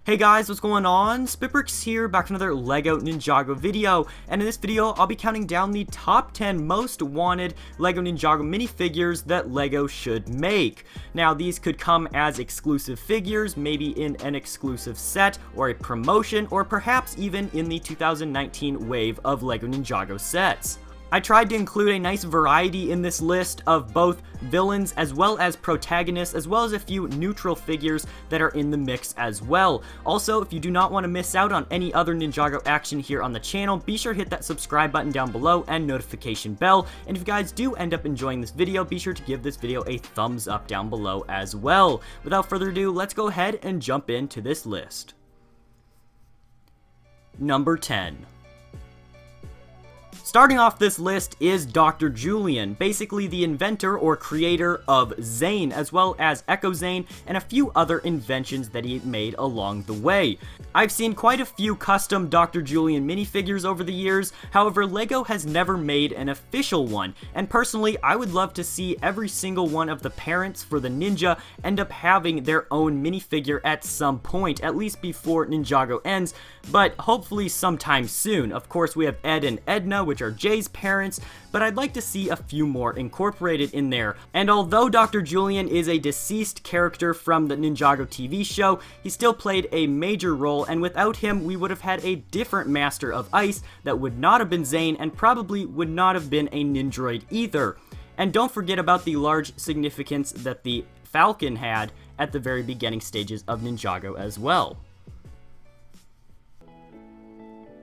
Hey guys, what's going on? SpitBrix here, back with another LEGO Ninjago video, and in this video, I'll be counting down the top 10 most wanted LEGO Ninjago minifigures that LEGO should make. Now, these could come as exclusive figures, maybe in an exclusive set, or a promotion, or perhaps even in the 2019 wave of LEGO Ninjago sets. I tried to include a nice variety in this list of both villains as well as protagonists, as well as a few neutral figures that are in the mix as well. Also, if you do not want to miss out on any other Ninjago action here on the channel, be sure to hit that subscribe button down below and notification bell. And if you guys do end up enjoying this video, be sure to give this video a thumbs up down below as well. Without further ado, let's go ahead and jump into this list. Number 10. Starting off this list is Dr. Julian, basically the inventor or creator of Zane, as well as Echo Zane and a few other inventions that he made along the way. I've seen quite a few custom Dr. Julian minifigures over the years, however LEGO has never made an official one, and personally I would love to see every single one of the parents for the Ninja end up having their own minifigure at some point, at least before Ninjago ends, but hopefully sometime soon. Of course we have Ed and Edna, which are Jay's parents, but I'd like to see a few more incorporated in there. And although Dr. Julian is a deceased character from the Ninjago TV show, he still played a major role, and without him we would have had a different Master of Ice that would not have been Zane and probably would not have been a Nindroid either. And don't forget about the large significance that the Falcon had at the very beginning stages of Ninjago as well.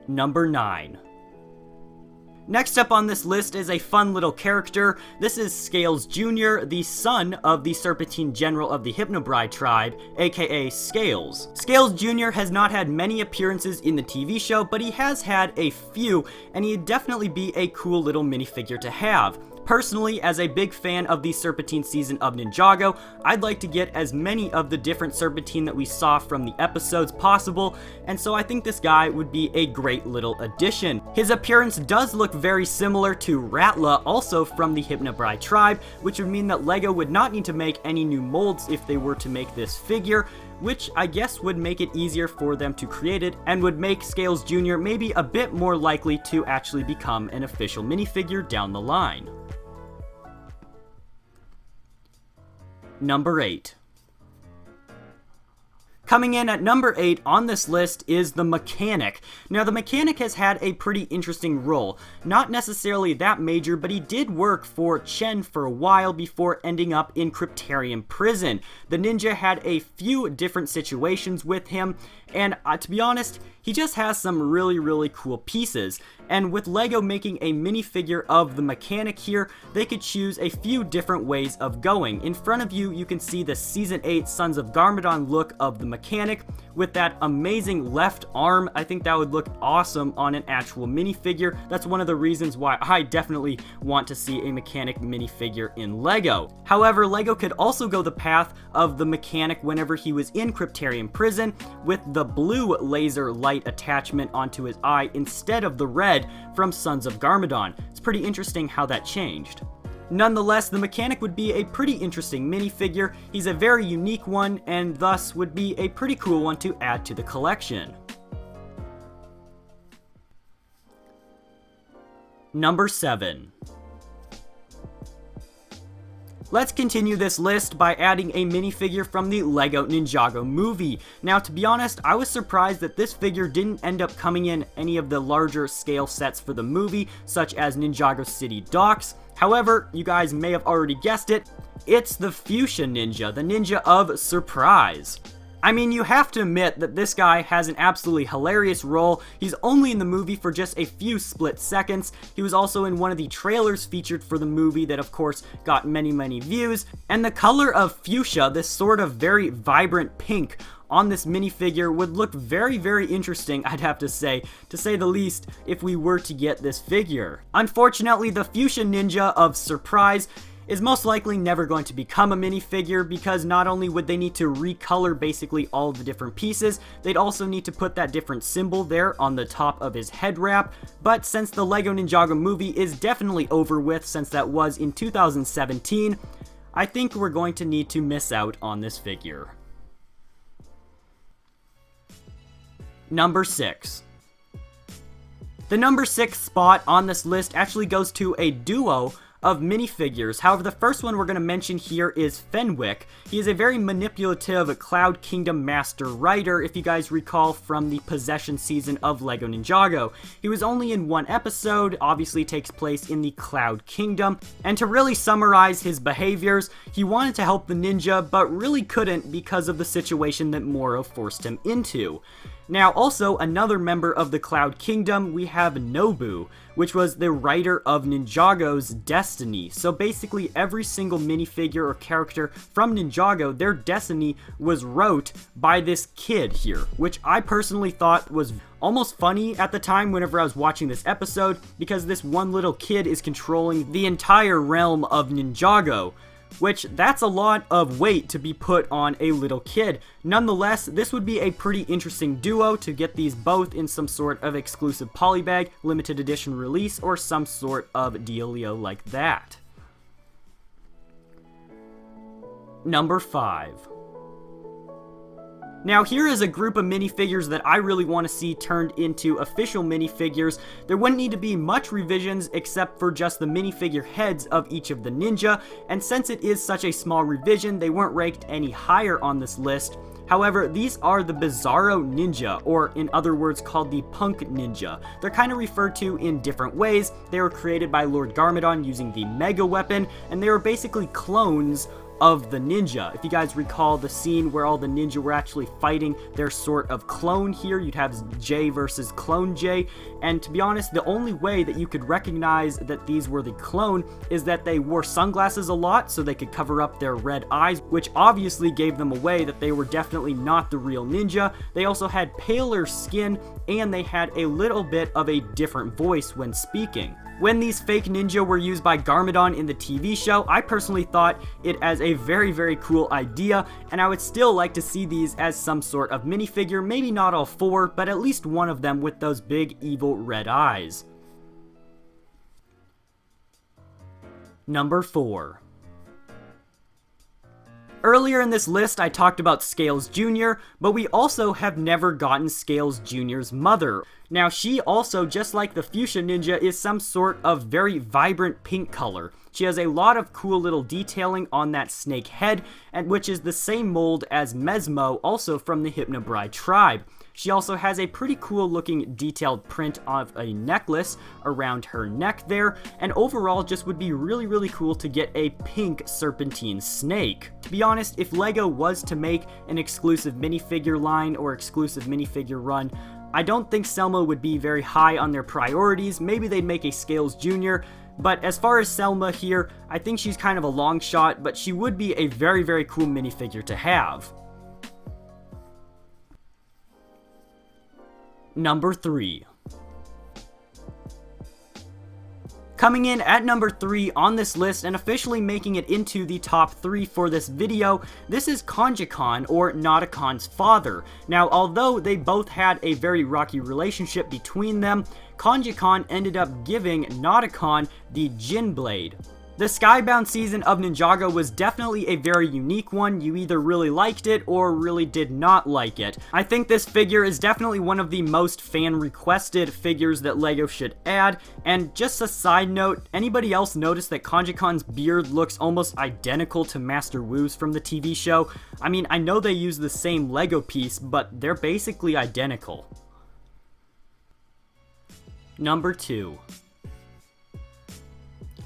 Number 9. Next up on this list is a fun little character. This is Scales Jr., the son of the Serpentine General of the Hypnobride tribe, aka Scales. Scales Jr. has not had many appearances in the TV show, but he has had a few, and he'd definitely be a cool little minifigure to have. Personally, as a big fan of the Serpentine season of Ninjago, I'd like to get as many of the different Serpentine that we saw from the episodes possible, and so I think this guy would be a great little addition. His appearance does look very similar to Ratla, also from the Hypnobride tribe, which would mean that LEGO would not need to make any new molds if they were to make this figure, which I guess would make it easier for them to create it, and would make Scales Jr. maybe a bit more likely to actually become an official minifigure down the line. Number 8. Coming in at number 8 on this list is the Mechanic. Now, the Mechanic has had a pretty interesting role. Not necessarily that major, but he did work for Chen for a while before ending up in Cryptarium Prison. The Ninja had a few different situations with him, and to be honest, he just has some really cool pieces. And with LEGO making a minifigure of the Mechanic here, they could choose a few different ways of going. In front of you, you can see the Season 8 Sons of Garmadon look of the Mechanic with that amazing left arm. I think that would look awesome on an actual minifigure. That's one of the reasons why I definitely want to see a Mechanic minifigure in LEGO. However, LEGO could also go the path of the Mechanic whenever he was in Cryptarium Prison with the blue laser light attachment onto his eye instead of the red from Sons of Garmadon. It's pretty interesting how that changed. Nonetheless, the Mechanic would be a pretty interesting minifigure. He's a very unique one, and thus would be a pretty cool one to add to the collection. Number 7. Let's continue this list by adding a minifigure from the LEGO Ninjago movie. Now, to be honest, I was surprised that this figure didn't end up coming in any of the larger scale sets for the movie, such as Ninjago City Docks. However, you guys may have already guessed it, it's the Fuchsia Ninja, the Ninja of Surprise. I mean, you have to admit that this guy has an absolutely hilarious role. He's only in the movie for just a few split seconds. He was also in one of the trailers featured for the movie that of course got many views. And the color of fuchsia, this sort of very vibrant pink on this minifigure, would look very interesting, I'd have to say the least, if we were to get this figure. Unfortunately, the Fuchsia Ninja of Surprise is most likely never going to become a minifigure, because not only would they need to recolor basically all of the different pieces, they'd also need to put that different symbol there on the top of his head wrap. But since the LEGO Ninjago movie is definitely over with, since that was in 2017, I think we're going to need to miss out on this figure. Number 6. The number 6 spot on this list actually goes to a duo of minifigures. However, the first one we're going to mention here is Fenwick. He is a very manipulative Cloud Kingdom Master Rider, if you guys recall from the Possession season of LEGO Ninjago. He was only in one episode, obviously takes place in the Cloud Kingdom, and to really summarize his behaviors, he wanted to help the ninja, but really couldn't because of the situation that Moro forced him into. Now, also, another member of the Cloud Kingdom, we have Nobu, which was the writer of Ninjago's Destiny. So basically, every single minifigure or character from Ninjago, their destiny was wrote by this kid here, which I personally thought was almost funny at the time whenever I was watching this episode, because this one little kid is controlling the entire realm of Ninjago. Which, that's a lot of weight to be put on a little kid. Nonetheless, this would be a pretty interesting duo to get these both in some sort of exclusive polybag, limited edition release, or some sort of dealio like that. Number 5. Now, here is a group of minifigures that I really want to see turned into official minifigures. There wouldn't need to be much revisions except for just the minifigure heads of each of the ninja, and since it is such a small revision, they weren't ranked any higher on this list. However, these are the Bizarro Ninja, or in other words called the Punk Ninja. They're kind of referred to in different ways. They were created by Lord Garmadon using the Mega Weapon, and they were basically clones of the ninja. If you guys recall the scene where all the ninja were actually fighting their sort of clone here, you'd have Jay versus Clone Jay, and to be honest, the only way that you could recognize that these were the clone is that they wore sunglasses a lot so they could cover up their red eyes, which obviously gave them away that they were definitely not the real ninja. They also had paler skin, and they had a little bit of a different voice when speaking. When these fake ninja were used by Garmadon in the TV show, I personally thought it as a very, very cool idea, and I would still like to see these as some sort of minifigure, maybe not all 4, but at least one of them with those big evil red eyes. Number 4. Earlier in this list, I talked about Scales Jr., but we also have never gotten Scales Jr.'s mother. Now, she also, just like the Fuchsia Ninja, is some sort of very vibrant pink color. She has a lot of cool little detailing on that snake head, and which is the same mold as Mesmo, also from the Hypnobride tribe. She also has a pretty cool looking detailed print of a necklace around her neck there, and overall just would be really, really cool to get a pink serpentine snake. To be honest, if LEGO was to make an exclusive minifigure line or exclusive minifigure run, I don't think Selma would be very high on their priorities. Maybe they'd make a Scales Jr., but as far as Selma here, I think she's kind of a long shot, but she would be a very, very cool minifigure to have. Number 3. Coming in at number 3 on this list and officially making it into the top 3 for this video, this is Kanji Kahn, or Nodokan's father. Now, although they both had a very rocky relationship between them, Kanji Kahn ended up giving Nodokan the Jin Blade. The Skybound season of Ninjago was definitely a very unique one. You either really liked it or really did not like it. I think this figure is definitely one of the most fan-requested figures that LEGO should add. And just a side note, anybody else notice that Kanji Kahn's beard looks almost identical to Master Wu's from the TV show? I mean, I know they use the same LEGO piece, but they're basically identical. Number 2.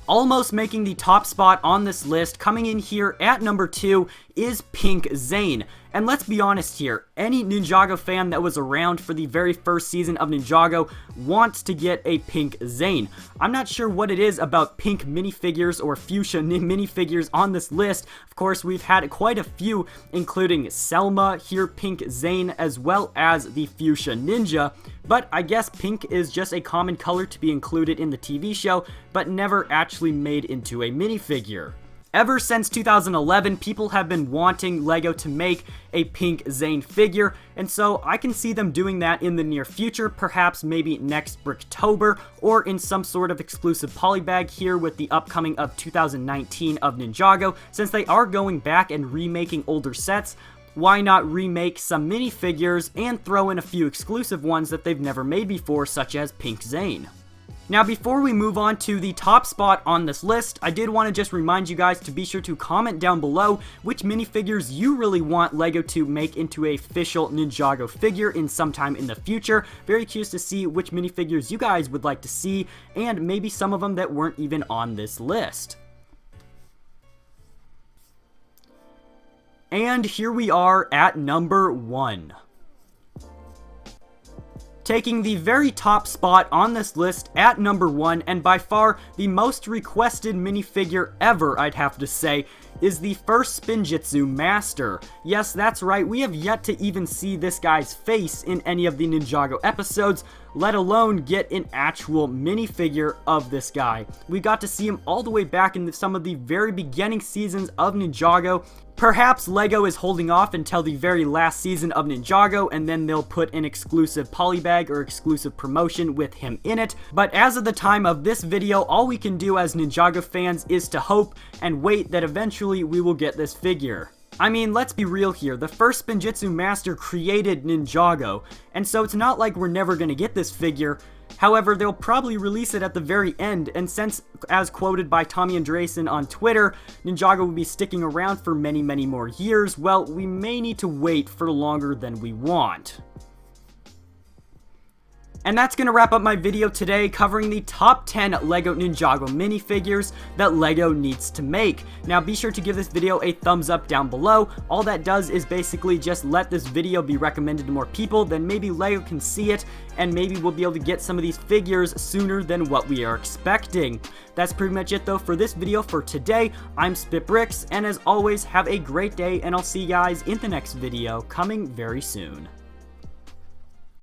Almost making the top spot on this list, coming in here at number 2, is Pink Zane. And let's be honest here, any Ninjago fan that was around for the very first season of Ninjago wants to get a Pink Zane. I'm not sure what it is about pink minifigures or fuchsia minifigures on this list. Of course, we've had quite a few, including Selma, here Pink Zane, as well as the Fuchsia Ninja. But I guess pink is just a common color to be included in the TV show, but never actually made into a minifigure. Ever since 2011, people have been wanting LEGO to make a pink Zane figure, and so I can see them doing that in the near future, perhaps maybe next Bricktober, or in some sort of exclusive polybag here with the upcoming of 2019 of Ninjago. Since they are going back and remaking older sets, why not remake some minifigures and throw in a few exclusive ones that they've never made before, such as Pink Zane? Now, before we move on to the top spot on this list, I did want to just remind you guys to be sure to comment down below which minifigures you really want LEGO to make into a official Ninjago figure in sometime in the future. Very curious to see which minifigures you guys would like to see, and maybe some of them that weren't even on this list. And here we are at number 1. Taking the very top spot on this list at number 1, and by far the most requested minifigure ever, I'd have to say, is the first Spinjitzu Master. Yes, that's right, we have yet to even see this guy's face in any of the Ninjago episodes, let alone get an actual minifigure of this guy. We got to see him all the way back in some of the very beginning seasons of Ninjago. Perhaps LEGO is holding off until the very last season of Ninjago, and then they'll put an exclusive polybag or exclusive promotion with him in it. But as of the time of this video, all we can do as Ninjago fans is to hope and wait that eventually we will get this figure. I mean, let's be real here, the first Spinjitzu Master created Ninjago, and so it's not like we're never gonna get this figure. However, they'll probably release it at the very end, and since, as quoted by Tommy Andresen on Twitter, Ninjago will be sticking around for many, many more years, well, we may need to wait for longer than we want. And that's going to wrap up my video today, covering the top 10 LEGO Ninjago minifigures that LEGO needs to make. Now be sure to give this video a thumbs up down below. All that does is basically just let this video be recommended to more people, then maybe LEGO can see it, and maybe we'll be able to get some of these figures sooner than what we are expecting. That's pretty much it though for this video for today. I'm SpitBrix, and as always, have a great day, and I'll see you guys in the next video coming very soon.